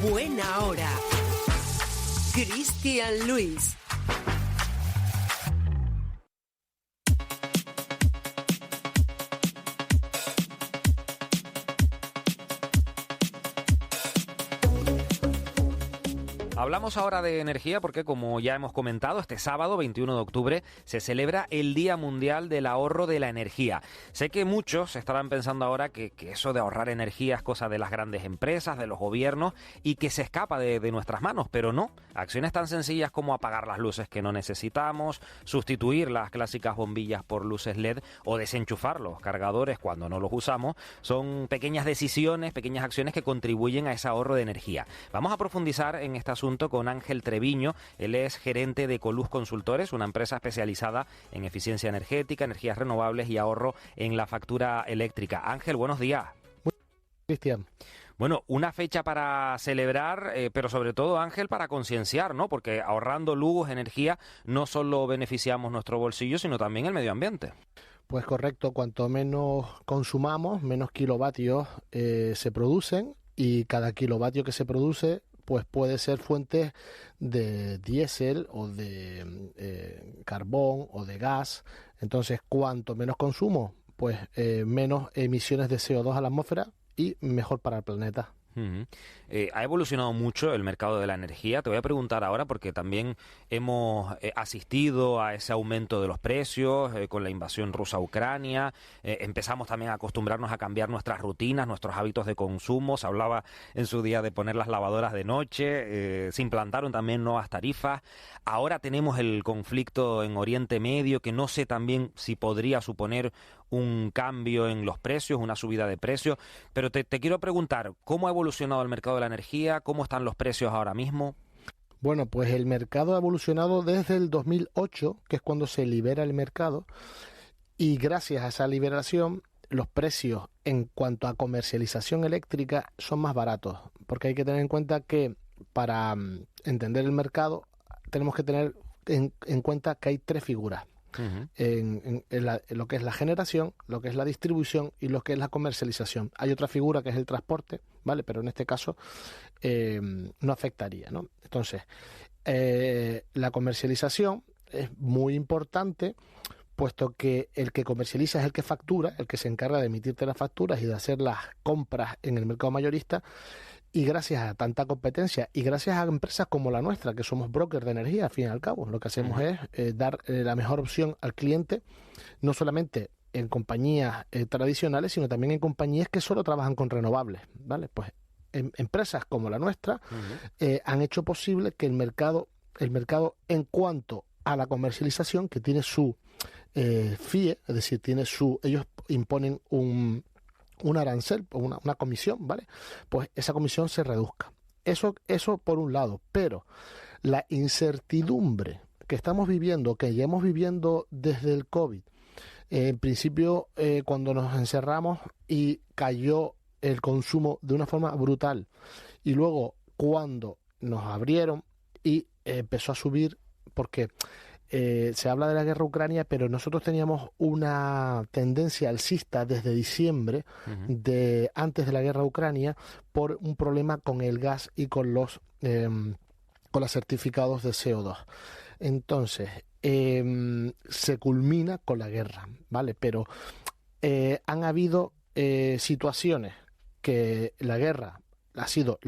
Buena hora. Cristian Luis. Hablamos ahora de energía porque, como ya hemos comentado, este sábado, 21 de octubre, se celebra el Día Mundial del Ahorro de la Energía. Sé que muchos estarán pensando ahora que eso de ahorrar energía es cosa de las grandes empresas, de los gobiernos, y que se escapa de nuestras manos, pero no. Acciones tan sencillas como apagar las luces que no necesitamos, sustituir las clásicas bombillas por luces LED o desenchufar los cargadores cuando no los usamos, son pequeñas decisiones, pequeñas acciones que contribuyen a ese ahorro de energía. Vamos a profundizar en este asunto con Ángel Treviño. Él es gerente de Ecoluz Consultores, una empresa especializada en eficiencia energética, energías renovables y ahorro en la factura eléctrica. Ángel, buenos días. Cristian. Bueno, una fecha para celebrar, pero sobre todo, Ángel, para concienciar, ¿no? Porque ahorrando luz, energía, no solo beneficiamos nuestro bolsillo, sino también el medio ambiente. Pues correcto, cuanto menos consumamos, menos kilovatios se producen, y cada kilovatio que se produce pues puede ser fuente de diésel o de carbón o de gas. Entonces, cuanto menos consumo, pues menos emisiones de CO2 a la atmósfera y mejor para el planeta. Ha evolucionado mucho el mercado de la energía. Te voy a preguntar ahora porque también hemos asistido a ese aumento de los precios con la invasión rusa a Ucrania. Empezamos también a acostumbrarnos a cambiar nuestras rutinas, nuestros hábitos de consumo. Se hablaba en su día de poner las lavadoras de noche. Se implantaron también nuevas tarifas. Ahora tenemos el conflicto en Oriente Medio, que no sé también si podría suponer un cambio en los precios, una subida de precios. Pero te quiero preguntar, ¿cómo ha evolucionado el mercado de la energía? ¿Cómo están los precios ahora mismo? Bueno, pues el mercado ha evolucionado desde el 2008, que es cuando se libera el mercado, y gracias a esa liberación los precios en cuanto a comercialización eléctrica son más baratos, porque hay que tener en cuenta que para entender el mercado tenemos que tener en cuenta que hay tres figuras. En lo que es la generación, lo que es la distribución y lo que es la comercialización. Hay otra figura que es el transporte, ¿vale? Pero en este caso no afectaría, ¿no? Entonces, la comercialización es muy importante, puesto que el que comercializa es el que factura, el que se encarga de emitirte las facturas y de hacer las compras en el mercado mayorista. Y gracias a tanta competencia y gracias a empresas como la nuestra, que somos brokers de energía, al fin y al cabo, lo que hacemos es dar la mejor opción al cliente, no solamente en compañías tradicionales, sino también en compañías que solo trabajan con renovables, ¿vale? Pues empresas como la nuestra han hecho posible que el mercado en cuanto a la comercialización, que tiene su FIE, es decir, ellos imponen un arancel, una comisión, ¿vale? Pues esa comisión se reduzca. Eso por un lado, pero la incertidumbre que estamos viviendo, que llevamos viviendo desde el COVID, en principio cuando nos encerramos y cayó el consumo de una forma brutal, y luego cuando nos abrieron y empezó a subir, porque se habla de la guerra Ucrania, pero nosotros teníamos una tendencia alcista desde diciembre, antes de la guerra Ucrania, por un problema con el gas y con los certificados de CO2. Entonces, se culmina con la guerra, ¿vale? Pero han habido situaciones que la guerra ha sido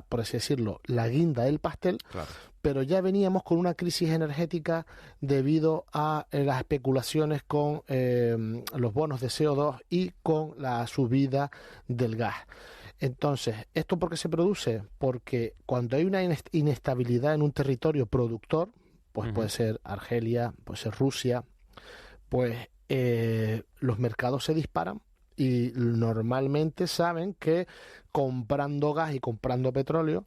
por así decirlo, la guinda del pastel. Claro. Pero ya veníamos con una crisis energética debido a las especulaciones con los bonos de CO2 y con la subida del gas. Entonces, ¿esto por qué se produce? Porque cuando hay una inestabilidad en un territorio productor, pues puede ser Argelia, puede ser Rusia, pues los mercados se disparan. Y normalmente saben que comprando gas y comprando petróleo,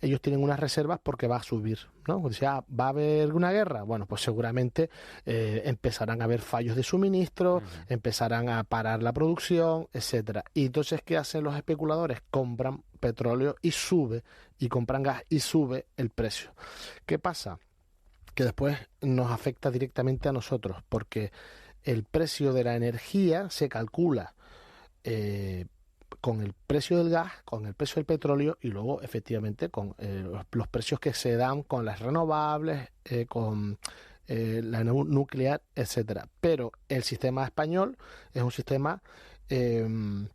ellos tienen unas reservas porque va a subir, ¿no? O sea, ¿va a haber una guerra? Bueno, pues seguramente empezarán a haber fallos de suministro, empezarán a parar la producción, etcétera. Y entonces, ¿qué hacen los especuladores? Compran petróleo y sube, y compran gas y sube el precio. ¿Qué pasa? Que después nos afecta directamente a nosotros, porque el precio de la energía se calcula con el precio del gas, con el precio del petróleo y luego efectivamente con los precios que se dan con las renovables, con la nuclear, etcétera. Pero el sistema español es un sistema en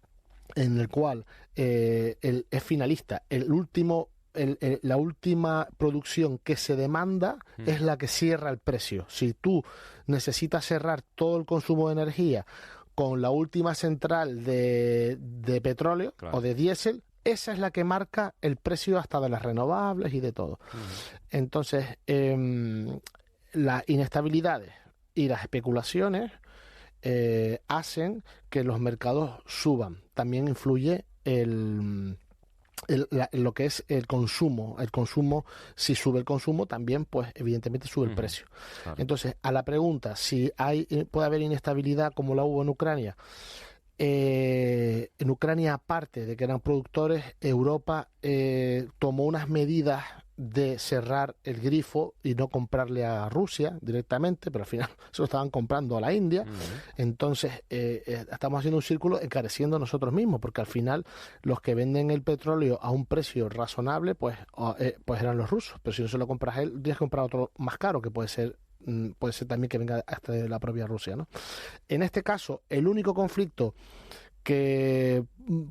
el cual es finalista. La última producción que se demanda es la que cierra el precio. Si tú necesitas cerrar todo el consumo de energía con la última central de petróleo, claro, o de diésel, esa es la que marca el precio hasta de las renovables y de todo. Entonces, las inestabilidades y las especulaciones hacen que los mercados suban. También influye lo que es el consumo. El consumo, si sube el consumo, también, pues, evidentemente sube el precio. Claro. Entonces, a la pregunta si puede haber inestabilidad como la hubo en Ucrania, en Ucrania, aparte de que eran productores, Europa tomó unas medidas de cerrar el grifo y no comprarle a Rusia directamente, pero al final se lo estaban comprando a la India. Entonces estamos haciendo un círculo encareciendo nosotros mismos, porque al final los que venden el petróleo a un precio razonable pues eran los rusos, pero si no se lo compras a él, tienes que comprar otro más caro, que puede ser también que venga hasta de la propia Rusia, ¿no? En este caso, el único conflicto que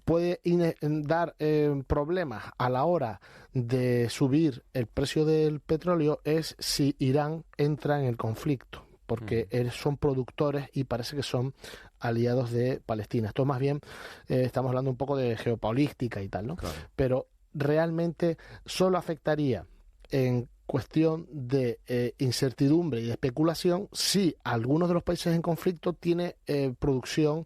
puede dar problemas a la hora de subir el precio del petróleo es si Irán entra en el conflicto, porque son productores y parece que son aliados de Palestina. Esto más bien estamos hablando un poco de geopolítica y tal, ¿no? Claro. Pero realmente solo afectaría en cuestión de incertidumbre y de especulación si algunos de los países en conflicto tiene producción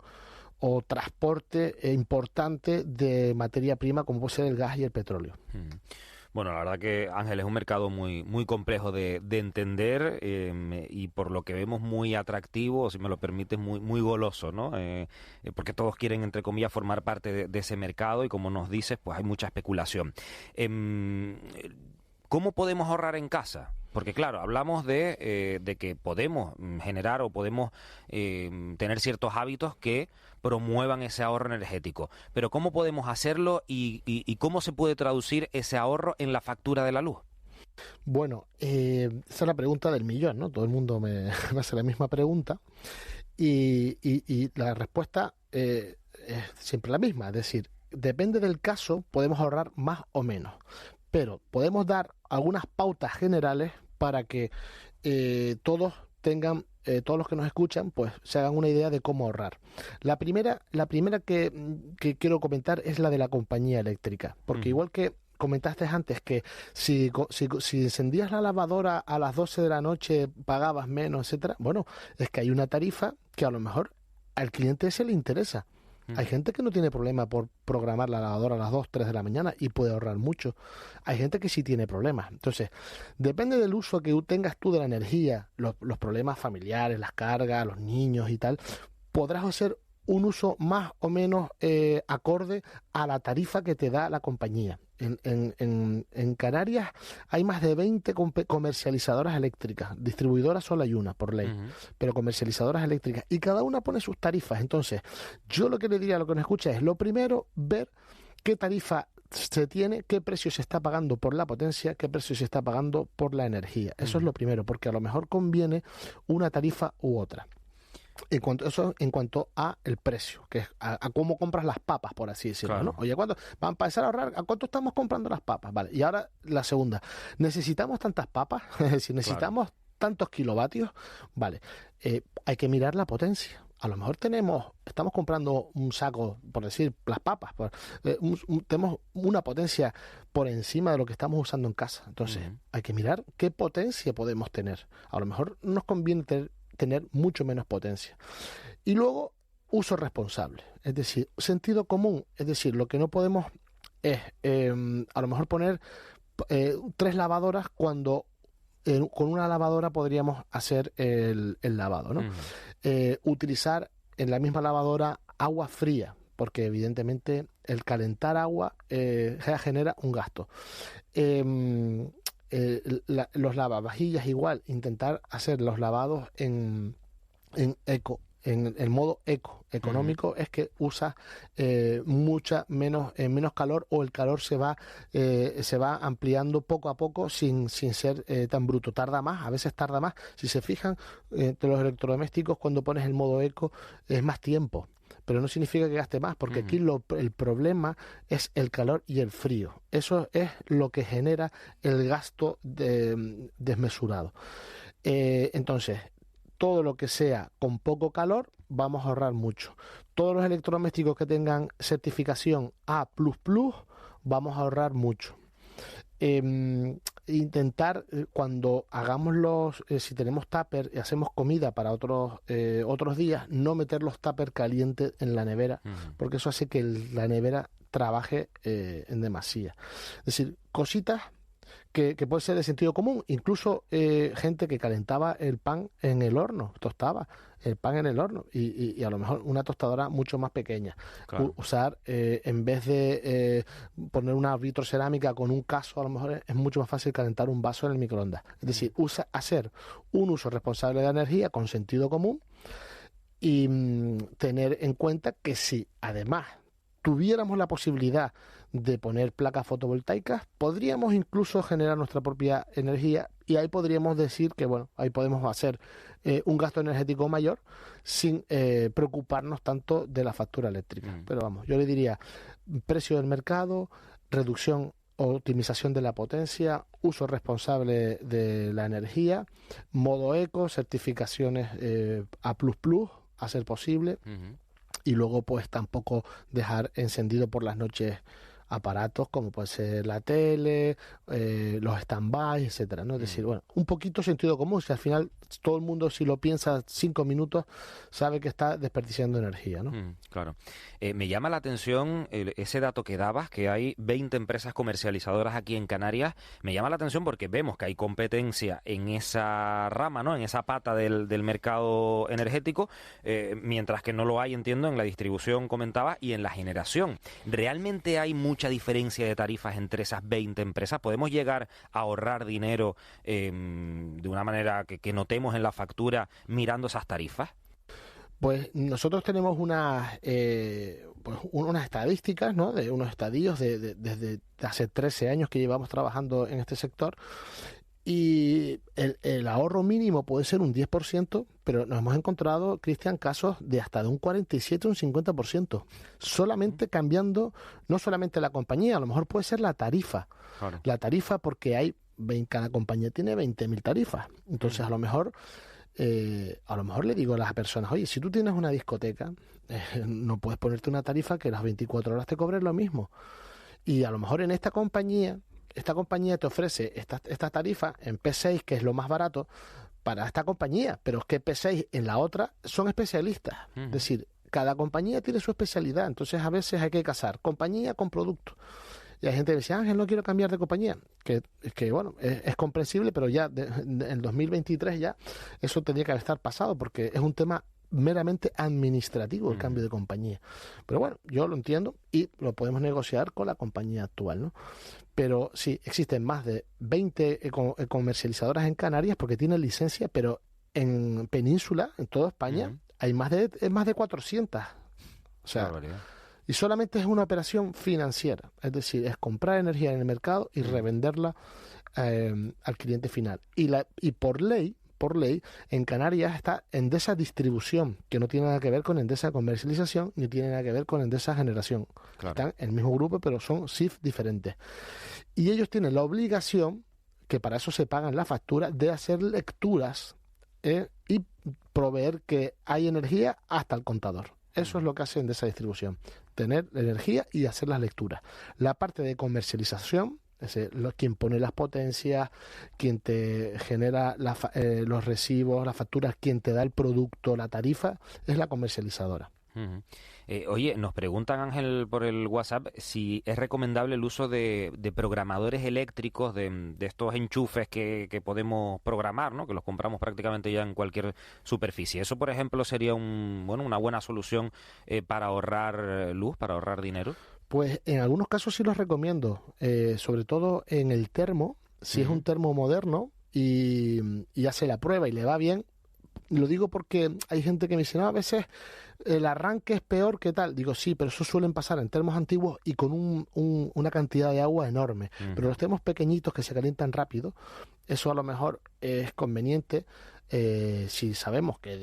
o transporte importante de materia prima, como puede ser el gas y el petróleo. Bueno, la verdad que, Ángel, es un mercado muy, muy complejo de entender y por lo que vemos muy atractivo, si me lo permites, muy, muy goloso, ¿no? Porque todos quieren, entre comillas, formar parte de ese mercado y, como nos dices, pues hay mucha especulación. ¿Cómo podemos ahorrar en casa? Porque claro, hablamos de que podemos generar o podemos tener ciertos hábitos que promuevan ese ahorro energético. Pero ¿cómo podemos hacerlo y cómo se puede traducir ese ahorro en la factura de la luz? Bueno, esa es la pregunta del millón, ¿no? Todo el mundo me hace la misma pregunta y la respuesta es siempre la misma. Es decir, depende del caso, podemos ahorrar más o menos. Pero podemos dar algunas pautas generales para que todos los que nos escuchan, pues se hagan una idea de cómo ahorrar. La primera que quiero comentar es la de la compañía eléctrica, porque igual que comentaste antes que si encendías la lavadora a las 12 de la noche pagabas menos, etcétera, bueno, es que hay una tarifa que a lo mejor al cliente ese le interesa. Hay gente que no tiene problema por programar la lavadora a las 2, 3 de la mañana y puede ahorrar mucho. Hay gente que sí tiene problemas. Entonces, depende del uso que tengas tú de la energía, los problemas familiares, las cargas, los niños y tal, podrás hacer un uso más o menos acorde a la tarifa que te da la compañía. En Canarias hay más de 20 comercializadoras eléctricas. Distribuidoras solo hay una, por ley, pero comercializadoras eléctricas. Y cada una pone sus tarifas. Entonces, yo lo que le diría a lo que nos escucha es, lo primero, ver qué tarifa se tiene, qué precio se está pagando por la potencia, qué precio se está pagando por la energía. Eso es lo primero, porque a lo mejor conviene una tarifa u otra. En cuanto a el precio, que es a cómo compras las papas, por así decirlo, claro, ¿no? Oye, ¿cuánto van a empezar a ahorrar? ¿A cuánto estamos comprando las papas? Vale. Y ahora la segunda, ¿necesitamos tantas papas? Es decir, ¿necesitamos tantos kilovatios? Vale. Hay que mirar la potencia. A lo mejor estamos comprando un saco, por decir, las papas, tenemos una potencia por encima de lo que estamos usando en casa. Entonces, hay que mirar qué potencia podemos tener. A lo mejor nos conviene tener mucho menos potencia. Y luego, uso responsable, es decir, sentido común, es decir, lo que no podemos es a lo mejor poner 3 lavadoras cuando con una lavadora podríamos hacer el lavado, ¿no? Utilizar en la misma lavadora agua fría, porque evidentemente el calentar agua ya genera un gasto. Los lavavajillas igual, intentar hacer los lavados en en el modo económico, es que usa menos calor, o el calor se va ampliando poco a poco sin ser tan bruto. Tarda más, a veces tarda más. Si se fijan, de los electrodomésticos, cuando pones el modo eco es más tiempo, pero no significa que gaste más, porque aquí el problema es el calor y el frío. Eso es lo que genera el gasto desmesurado. Entonces, todo lo que sea con poco calor, vamos a ahorrar mucho. Todos los electrodomésticos que tengan certificación A++, vamos a ahorrar mucho. Intentar, cuando hagamos si tenemos tupper y hacemos comida para otros días, no meter los tupper calientes en la nevera, porque eso hace que la nevera trabaje en demasía. Es decir, cositas que puede ser de sentido común. Incluso gente que calentaba el pan en el horno, tostaba el pan en el horno, y a lo mejor una tostadora mucho más pequeña. Claro. Usar, en vez de poner una vitrocerámica con un cazo, a lo mejor es mucho más fácil calentar un vaso en el microondas. Es decir, hacer un uso responsable de la energía con sentido común, y tener en cuenta que si además tuviéramos la posibilidad de poner placas fotovoltaicas, podríamos incluso generar nuestra propia energía, y ahí podríamos decir que, bueno, ahí podemos hacer un gasto energético mayor sin preocuparnos tanto de la factura eléctrica. Pero vamos, yo le diría precio del mercado, reducción o optimización de la potencia, uso responsable de la energía, modo eco, certificaciones A++, a ser posible. Y luego, pues, tampoco dejar encendido por las noches aparatos como puede ser la tele, los stand-by, etcétera, ¿no? Es decir, bueno, un poquito sentido común. Si al final todo el mundo, si lo piensa 5 minutos, sabe que está desperdiciando energía, ¿no? Claro. Me llama la atención ese dato que dabas, que hay 20 empresas comercializadoras aquí en Canarias. Me llama la atención porque vemos que hay competencia en esa rama, ¿no? En esa pata del mercado energético, mientras que no lo hay, entiendo, en la distribución, comentaba, y en la generación. ¿Realmente hay mucha diferencia de tarifas entre esas 20 empresas? ¿Podemos llegar a ahorrar dinero de una manera que notemos en la factura mirando esas tarifas? Pues nosotros tenemos unas estadísticas, ¿no? De unos estadios desde hace 13 años que llevamos trabajando en este sector, y el ahorro mínimo puede ser un 10%, pero nos hemos encontrado, Cristian, casos de hasta de un 47 o un 50%, solamente cambiando, no solamente la compañía, a lo mejor puede ser la tarifa. Claro. La tarifa, porque cada compañía tiene 20.000 tarifas. Entonces, a lo mejor le digo a las personas, oye, si tú tienes una discoteca, no puedes ponerte una tarifa que las 24 horas te cobre lo mismo. Y a lo mejor en esta compañía te ofrece esta tarifa en P6, que es lo más barato para esta compañía, pero es que P6 en la otra son especialistas. Es decir, cada compañía tiene su especialidad, entonces a veces hay que casar compañía con producto. Y hay gente que dice, Ángel, no quiero cambiar de compañía, que bueno, es comprensible, pero ya en 2023 ya eso tendría que estar pasado, porque es un tema meramente administrativo el cambio de compañía. Pero bueno, yo lo entiendo y lo podemos negociar con la compañía actual, ¿no? Pero sí, existen más de 20 comercializadoras en Canarias porque tienen licencia, pero en Península, en toda España, hay más de 400. O sea, y solamente es una operación financiera, es decir, es comprar energía en el mercado y revenderla al cliente final. Y por ley, en Canarias está Endesa Distribución, que no tiene nada que ver con Endesa Comercialización, ni tiene nada que ver con Endesa Generación. Claro. Están en el mismo grupo, pero son SIF diferentes. Y ellos tienen la obligación, que para eso se pagan la factura, de hacer lecturas y proveer que hay energía hasta el contador. Eso es lo que hace Endesa Distribución, tener energía y hacer las lecturas. La parte de comercialización, quien pone las potencias, quien te genera los recibos, las facturas, quien te da el producto, la tarifa, es la comercializadora. Oye, nos preguntan, Ángel, por el WhatsApp si es recomendable el uso de programadores eléctricos, de estos enchufes que podemos programar, ¿no? Que los compramos prácticamente ya en cualquier superficie. Eso, por ejemplo, sería una buena solución para ahorrar luz, para ahorrar dinero. Pues en algunos casos sí los recomiendo, sobre todo en el termo. Si es un termo moderno y hace la prueba y le va bien, lo digo porque hay gente que me dice, no, a veces el arranque es peor que tal. Digo, sí, pero eso suelen pasar en termos antiguos y con una cantidad de agua enorme. Pero los termos pequeñitos que se calientan rápido, eso a lo mejor es conveniente. Si sabemos que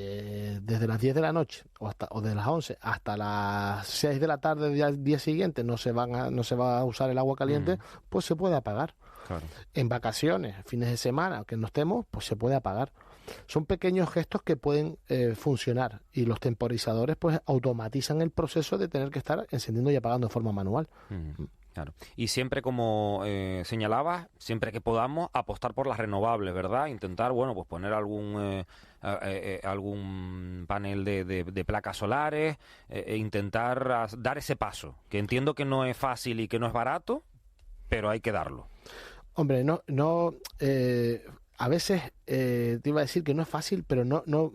desde las 10 de la noche o de las 11 hasta las 6 de la tarde del día siguiente no se va a usar el agua caliente, pues se puede apagar. Claro. En vacaciones, fines de semana, que no estemos, pues se puede apagar. Son pequeños gestos que pueden funcionar, y los temporizadores pues automatizan el proceso de tener que estar encendiendo y apagando de forma manual. Claro. Y siempre, como señalabas, siempre que podamos apostar por las renovables, ¿verdad? Intentar, bueno, pues poner algún panel de placas solares, intentar dar ese paso, que entiendo que no es fácil y que no es barato, pero hay que darlo. Hombre, a veces te iba a decir que no es fácil, pero no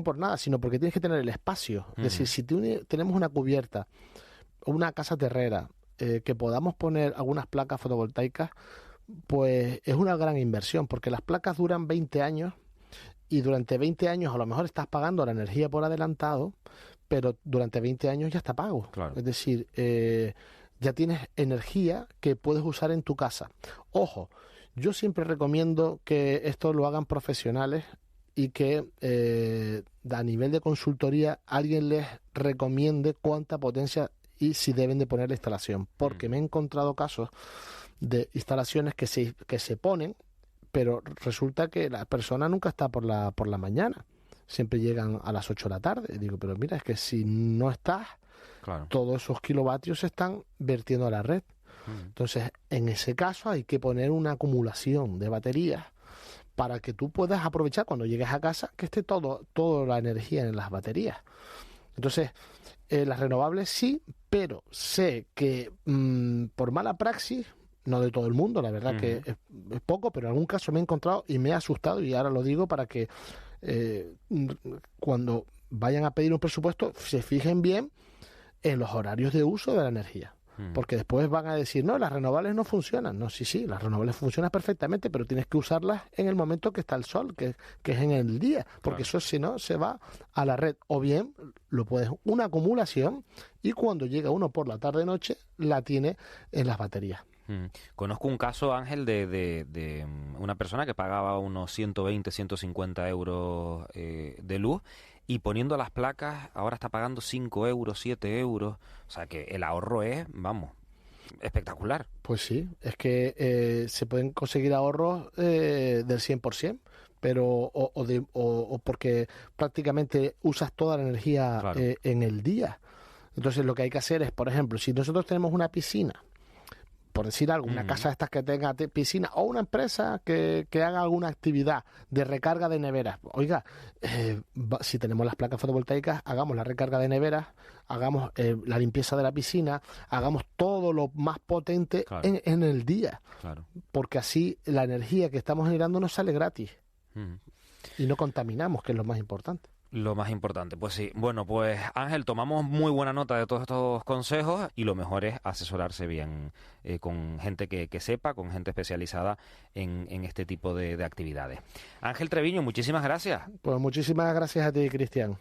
por nada, sino porque tienes que tener el espacio. Es decir, si tenemos una cubierta o una casa terrera, que podamos poner algunas placas fotovoltaicas, pues es una gran inversión, porque las placas duran 20 años y durante 20 años a lo mejor estás pagando la energía por adelantado, pero durante 20 años ya está pago. Claro. Es decir, ya tienes energía que puedes usar en tu casa. Ojo, yo siempre recomiendo que esto lo hagan profesionales y que a nivel de consultoría alguien les recomiende cuánta potencia y si deben de poner la instalación, porque me he encontrado casos de instalaciones que se ponen, pero resulta que la persona nunca está por la mañana, siempre llegan a las 8 de la tarde. Digo, pero mira, es que si no estás, claro, todos esos kilovatios se están vertiendo a la red. Entonces, en ese caso hay que poner una acumulación de baterías para que tú puedas aprovechar cuando llegues a casa que esté toda la energía en las baterías. Entonces, las renovables sí, pero sé que por mala praxis, no de todo el mundo, la verdad que es poco, pero en algún caso me he encontrado y me he asustado, y ahora lo digo para que cuando vayan a pedir un presupuesto se fijen bien en los horarios de uso de la energía. Porque después van a decir, no, las renovables no funcionan. No, sí, las renovables funcionan perfectamente, pero tienes que usarlas en el momento que está el sol, que es en el día, porque eso si no se va a la red. O bien lo puedes una acumulación y cuando llega uno por la tarde-noche la tiene en las baterías. Conozco un caso, Ángel, de una persona que pagaba unos 120, 150 euros de luz, y poniendo las placas ahora está pagando 5 euros, 7 euros. O sea que el ahorro es, vamos, espectacular. Pues sí, es que se pueden conseguir ahorros del 100%, pero o porque prácticamente usas toda la energía Claro. En el día. Entonces lo que hay que hacer es, por ejemplo, si nosotros tenemos una piscina, por decir algo, una casa de estas que tenga piscina, o una empresa que haga alguna actividad de recarga de neveras. Oiga, si tenemos las placas fotovoltaicas, hagamos la recarga de neveras, hagamos la limpieza de la piscina, hagamos todo lo más potente Claro. en el día, Claro. porque así la energía que estamos generando nos sale gratis y no contaminamos, que es lo más importante. Lo más importante, pues sí. Bueno, pues Ángel, tomamos muy buena nota de todos estos consejos, y lo mejor es asesorarse bien con gente que sepa, con gente especializada en este tipo de actividades. Ángel Treviño, muchísimas gracias. Pues muchísimas gracias a ti, Cristian.